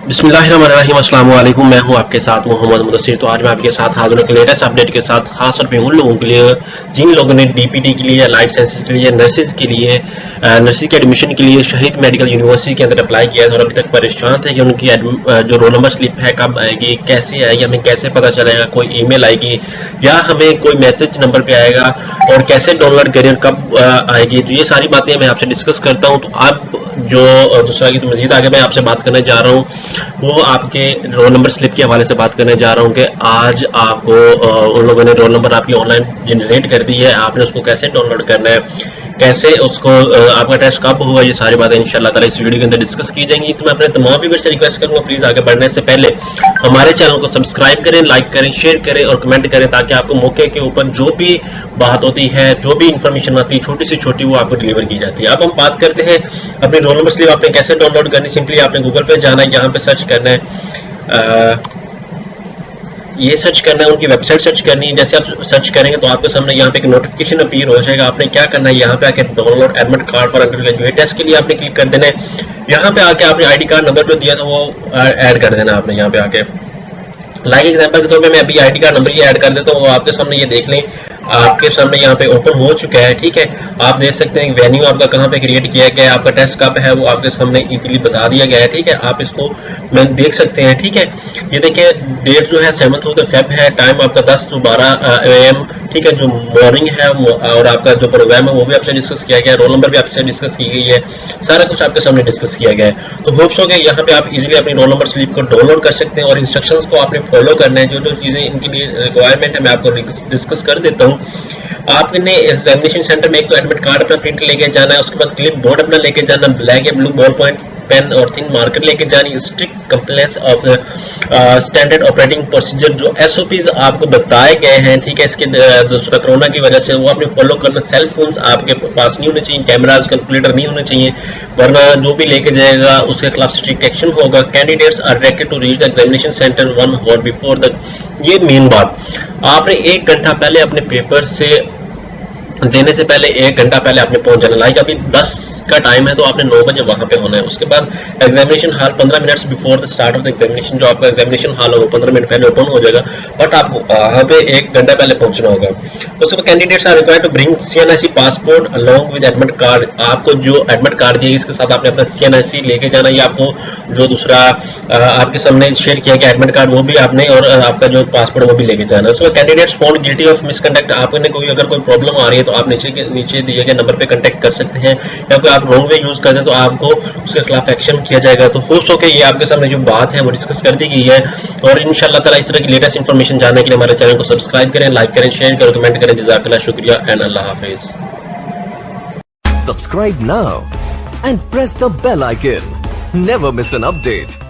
बिस्मिल्लाहिर्रहमानिर्रहीम, अस्सलाम वालेकुम। मैं हूं आपके साथ मोहम्मद मुदस्सिर। तो आज मैं आपके साथ हाजिर हूं लेटेस्ट अपडेट के साथ, खास तौर पे उन लोगों के लिए जिन लोगों ने डीपीटी के लिए, लाइफ साइंसेज के लिए, नर्सिस के लिए, नर्सिस के एडमिशन के लिए शहीद मेडिकल यूनिवर्सिटी के अंदर अप्लाई किया था और अभी तक परेशान थे कि उनकी जो रोल नंबर स्लिप है कब आएगी, कैसे आएगी, हमें कैसे पता चलेगा, कोई ईमेल आएगी या हमें कोई मैसेज नंबर पे आएगा और कैसे डाउनलोड करें, कब आएगी। तो ये सारी बातें मैं आपसे डिस्कस करता हूँ। तो आप जो दूसरा की तो मजीद आगे मैं आपसे बात करने जा रहा हूँ वो आपके रोल नंबर स्लिप के हवाले से बात करने जा रहा हूँ कि आज आपको उन लोगों ने रोल नंबर आपकी ऑनलाइन जनरेट कर दी है, आपने उसको कैसे डाउनलोड करना है, कैसे उसको आपका टेस्ट कब हुआ, ये सारी बातें इंशाल्लाह ताला इस वीडियो के अंदर डिस्कस की जाएंगी। तो मैं अपने तमाम व्यूअर्स से रिक्वेस्ट करूंगा प्लीज आगे बढ़ने से पहले हमारे चैनल को सब्सक्राइब करें, लाइक करें, शेयर करें और कमेंट करें ताकि आपको मौके के ऊपर जो भी बात होती है, जो भी इंफॉर्मेशन आती है छोटी से छोटी, वो आपको डिलीवर की जाती है। अब हम बात करते हैं अपनी रोल नंबर स्लिप आपने कैसे डाउनलोड करनी। सिंपली आपने गूगल पे जाना है, यहाँ पे सर्च करना है, ये सर्च करना है, उनकी वेबसाइट सर्च करनी है। जैसे आप सर्च करेंगे तो आपके सामने यहाँ पे एक नोटिफिकेशन अपीयर हो जाएगा। आपने क्या करना है, यहाँ पे आके download admit card for undergraduate test के लिए आपने क्लिक कर देना है। यहाँ पे आके आपने आईडी कार्ड नंबर जो दिया था वो ऐड कर देना आपने यहाँ पे आके। लाइक एग्जांपल के तौर पे मैं अभी आईडी कार्ड नंबर ये ऐड कर देता हूँ। आपके सामने ये देख लें, आपके सामने यहाँ पे ओपन हो चुका है। ठीक है, आप देख सकते हैं वेन्यू आपका कहाँ पे क्रिएट किया गया है, आपका टेस्ट कब है वो आपके सामने इजीली बता दिया गया है। ठीक है, आप इसको मैं देख सकते हैं। ठीक है, ये देखिए डेट जो है 7 फेब है, टाइम आपका 10 to 12 AM। ठीक है, जो मॉर्निंग है और आपका जो प्रोग्राम है वो भी आपसे डिस्कस किया गया है, रोल नंबर भी आपसे डिस्कस की गई है, सारा कुछ आपके सामने डिस्कस किया गया है। तो होप्स हो गया यहाँ पे आप इजीली अपनी रोल नंबर स्लिप को डाउनलोड कर सकते हैं और इंस्ट्रक्शंस को आपने फॉलो करना है। जो जो चीज़ें इनके लिए रिक्वायरमेंट है मैं आपको डिस्कस कर देता हूँ। आपने एग्जामिनेशन सेंटर में एक तो एडमिट कार्ड अपना प्रिंट लेके जाना है, उसके बाद क्लिप बोर्ड अपना लेके जाना, ब्लैक या ब्लू बॉल पॉइंट पेन और थिन मार्कर लेके जानी, strict compliance of standard operating procedure जो एसओपीज आपको बताए गए हैं। ठीक है, इसके दूसरा कोरोना की वजह से वो आपने फॉलो करना। सेल फोन्स आपके पास नहीं होने चाहिए, कैमराज कैलकुलेटर नहीं होने चाहिए, वरना जो भी लेके जाएगा उसके खिलाफ स्ट्रिक्ट एक्शन होगा। Candidates are directed to reach the examination centre 1 hour before the. ये मेन बात, आपने 1 घंटा पहले अपने पेपर से देने से पहले 1 घंटा पहले आपने पहुंच जाना। लाइक अभी 10 का टाइम है तो आपने 9 बजे वहां पे होना है। उसके बाद examination hall 15 minutes before the start of the examination, जो आपका एग्जामिनेशन हॉल होगा 15 मिनट पहले ओपन हो जाएगा, बट आपको वहां पे 1 घंटा पहले पहुंचना होगा। उसके बाद candidates are required to bring CNIC passport along with admit card. आपको जो एडमिट कार्ड दिया इसके साथ आपने अपना CNIC लेके जाना, या आपको जो दूसरा आपके सामने शेयर किया गया एडमिट कार्ड वो भी आपने, और आपका जो पासपोर्ट वो भी लेके जाना। उसके बाद candidates found guilty of misconduct, आपने कोई अगर कोई प्रॉब्लम आ रही है तो आप नीचे दिए गए नंबर पे कांटेक्ट कर सकते हैं, या कोई आप रॉन्ग वे यूज कर दें तो आपको उसके खिलाफ एक्शन किया जाएगा। तो होप्स हो के ये आपके सामने जो बात है वो डिस्कस कर दी गई है, और इंशाल्लाह ताला इस तरह की लेटेस्ट इन्फॉर्मेशन जानने के लिए हमारे चैनल को सब्सक्राइब करें, लाइक करें, शेयर करें, कमेंट करें। जज़ाकल्लाह, शुक्रिया and Allah Hafiz. Subscribe now and press the bell icon. Never miss an update.